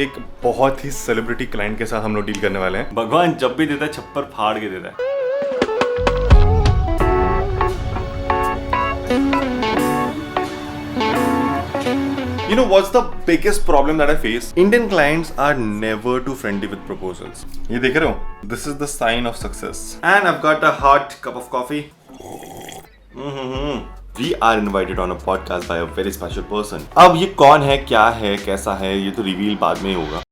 एक बहुत ही celebrity client के साथ हम लोग डील करने वाले हैं। भगवान जब भी देता है छप्पर फाड़ के देता है। You know what's the biggest problem that I face? Indian clients are never too friendly with proposals. ये देख रहे हो? This is the sign of success. And I've got a hot cup of coffee. We are invited on a podcast by a very special person. अब ये कौन है, क्या है, कैसा है, ये तो रिवील बाद में ही होगा।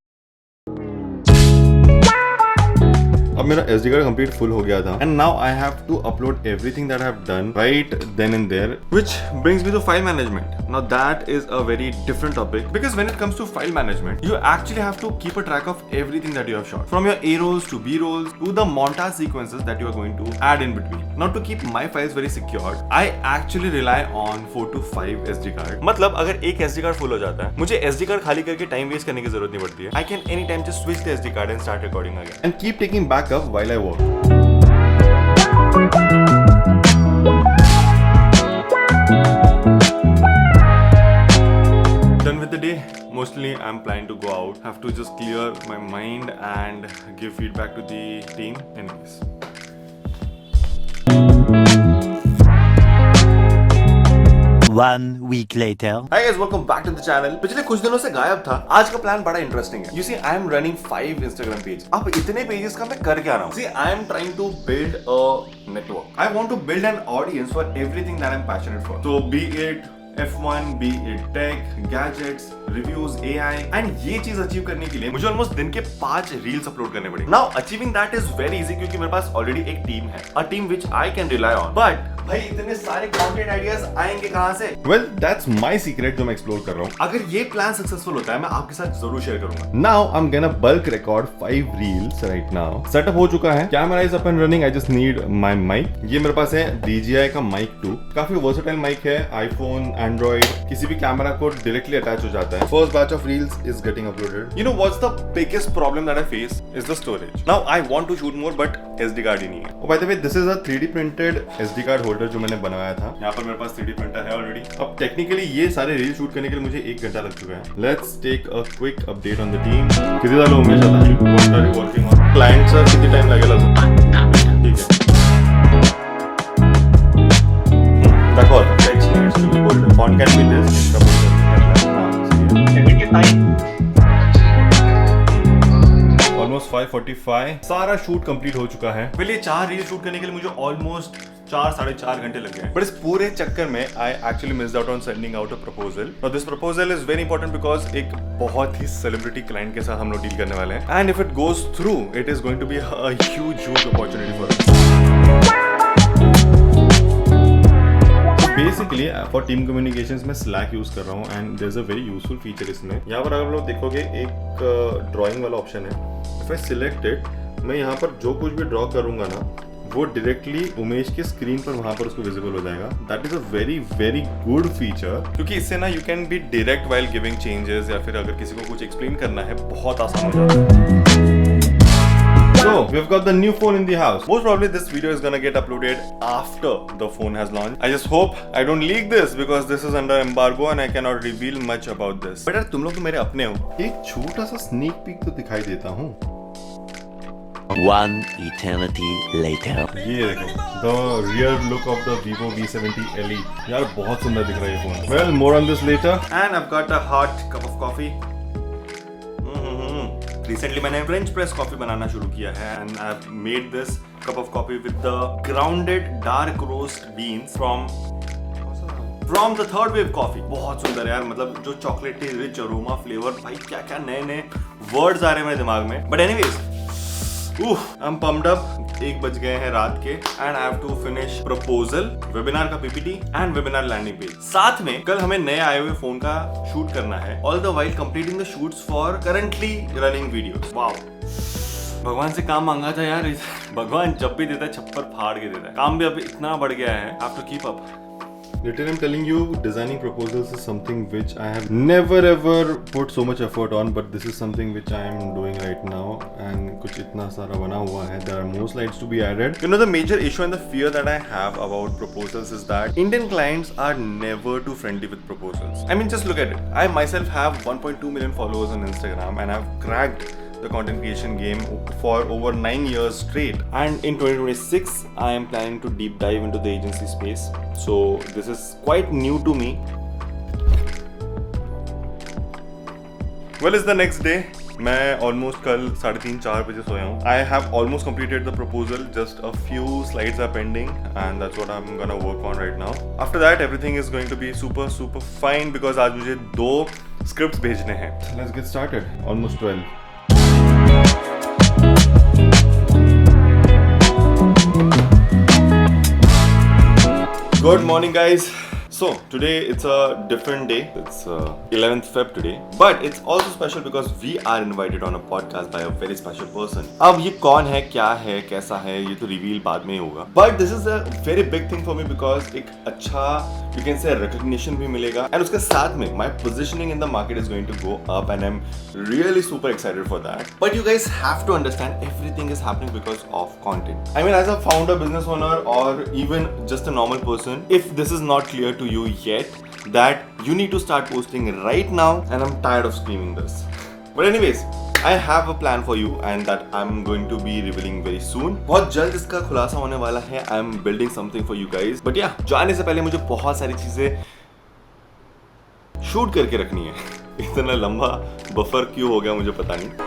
अब मेरा SD कार्ड कंप्लीट फुल हो गया था and now I have to upload everything that I have done right then and there, which brings me to file management. Now that is a very different topic because when it comes to file management you actually have to keep a track of everything that you have shot, from your A rolls to B rolls to the montage sequences that you are going to add in between. Now to keep my files very secured, I actually rely on 4 to 5 SD card. मतलब अगर एक SD card full हो जाता है, मुझे SD card खाली करके time waste करने की जरूरत नहीं पड़ती है. I can anytime just switch the SD card and start recording again and keep taking backup while I work. Done with the day. Mostly I'm planning to go out. Have to just clear my mind and give feedback to the team. Anyways. One week later. Hi guys, welcome back to the channel. पिछले कुछ दिनों से गायब था. आज का plan बड़ा interesting है. You see, I am running 5 Instagram pages. अब इतने पेजेस का मैं कर क्या रहा हूँ? See, I am trying to build a network. I want to build an audience for everything that I'm passionate for. So be it F1, be it tech, gadgets, reviews, AI, and ये चीज achieve करने के लिए मुझे almost दिन के 5 reels upload करने पड़े. Now achieving that is very easy क्योंकि मेरे पास ऑलरेडी एक टीम है, a team which I can rely on. But भाई इतने सारे कंटेंट आइडियाज आएंगे कहाँ से? Well, that's my secret जो मैं एक्सप्लोर कर रहा हूँ. अगर ये प्लान सक्सेसफुल होता है मैं आपके साथ जरूर शेयर करूंगा. Now I'm gonna bulk record 5 reels right now. Setup हो चुका है, camera is up and running. I just need my mic. ये मेरे पास है DJI का mic 2. काफी वर्सेटाइल माइक है, आईफोन, एंड्रॉइड, किसी भी कैमरा को डायरेक्टली अटैच हो जाता है. First batch of reels is getting uploaded. You know what's the biggest problem that I face is the storage. Now I want to shoot more but SD card ही नहीं है. Oh by the way, this is a 3D printed SD card holder जो मैंने बनवाया था. यहाँ पर मेरे पास 3D प्रिंटर है ऑलरेडी. अब टेक्निकली ये सारे रील शूट करने के लिए मुझे 1 घंटा लग चुका है. Let's take a quick update on the team. किती झालं उमेश आता? What are you working on? Client चा किती टाइम लागेल अजून? ठीक है. दाखव आता. Text needs to be bold. Font can be this. इसका ऑलमोस्ट 5:45. सारा शूट कंप्लीट हो चुका है. पहले 4 रील शूट करने के लिए मुझे ऑलमोस्ट 4-4.5 घंटे लग गए. बट इस पूरे चक्कर में I actually missed out on sending out a proposal. और this proposal is very important because एक बहुत ही सेलिब्रिटी क्लाइंट के साथ हम लोग डील करने वाले हैं. And if it goes through it is going to be a huge opportunity for us. Basically for team communications में Slack यूज कर रहा हूँ and there is a very useful feature इसमें. यहाँ पर अगर लोग देखोगे एक ड्राइंग वाला ऑप्शन है. इफ आई सिलेक्ट इट, मैं यहाँ पर जो कुछ भी ड्रॉ करूंगा ना वो डायरेक्टली उमेश के स्क्रीन पर वहां पर उसको विजिबल हो जाएगा. That is a very very good feature क्योंकि इससे ना you can be direct while giving changes या फिर अगर किसी को कुछ एक्सप्लेन करना है बहुत आसान हो जाता है. So, we've got the new phone in the house. Most probably this video is gonna get uploaded after the phone has launched. I just hope I don't leak this because this is under embargo and I cannot reveal much about this. But यार तुम लोग तो मेरे अपने हो. एक छोटा सा sneak peek तो दिखाई देता हूँ. One eternity later. ये देखो, the rear look of the Vivo V70 Elite. यार बहुत सुंदर दिख रहा है ये phone. Well, more on this later. And I've got a hot cup of coffee. Recently मैंने फ्रेंच प्रेस कॉफी बनाना शुरू किया है and I have made this cup of coffee with the grounded dark roast beans from the third wave coffee. बहुत सुंदर है यार, मतलब जो चॉकलेटी रिच अरोमा फ्लेवर, भाई क्या क्या नए नए वर्ड्स आ रहे हैं मेरे दिमाग में. But anyways, I am pumped up. 1 बज गए हैं रात के and I have to finish proposal, webinar का PPT and webinar landing page. साथ में कल हमें नए आए हुए फोन का शूट करना है, all the while completing the shoots for currently running videos. Wow, भगवान से काम मांगा था यार. भगवान जब भी देता है छप्पर फाड़ के देता है. काम भी अब इतना बढ़ गया है, I have to keep up. Literally, I'm telling you, designing proposals is something which I have never ever put so much effort on, but this is something which I am doing right now, and कुछ इतना सारा बना हुआ है. There are more slides to be added. You know, the major issue and the fear that I have about proposals is that Indian clients are never too friendly with proposals. I mean, just look at it. I myself have 1.2 million followers on Instagram, and I've cracked the content creation game for over 9 years straight. And in 2026, I am planning to deep dive into the agency space. So this is quite new to me. Well, it's the next day. मैं almost कल 3:30-4 बजे सोया हूँ. I have almost completed the proposal. Just a few slides are pending, and that's what I'm gonna work on right now. After that, everything is going to be super fine because आज मुझे 2 scripts भेजने हैं. Let's get started. Almost 12. Good morning, guys. So today it's a different day. It's 11th Feb today, but it's also special because we are invited on a podcast by a very special person. अब ये कौन है, क्या है, कैसा है, ये तो रिवील बाद में ही होगा. But this is a very big thing for me because एक अच्छा you can say recognition भी मिलेगा, and उसके साथ में my positioning in the market is going to go up, and I'm really super excited for that. But you guys have to understand everything is happening because of content. I mean, as a founder, business owner, or even just a normal person, if this is not clear to you yet, that you need to start posting right now, and I'm tired of screaming this. But anyways, I have a plan for you, and that I'm going to be revealing very soon. बहुत जल्द इसका खुलासा होने वाला है. I'm building something for you guys. But yeah, जाने से पहले मुझे बहुत सारी चीजें शूट करके रखनी है. इतना लंबा बफर क्यों हो गया मुझे पता नहीं.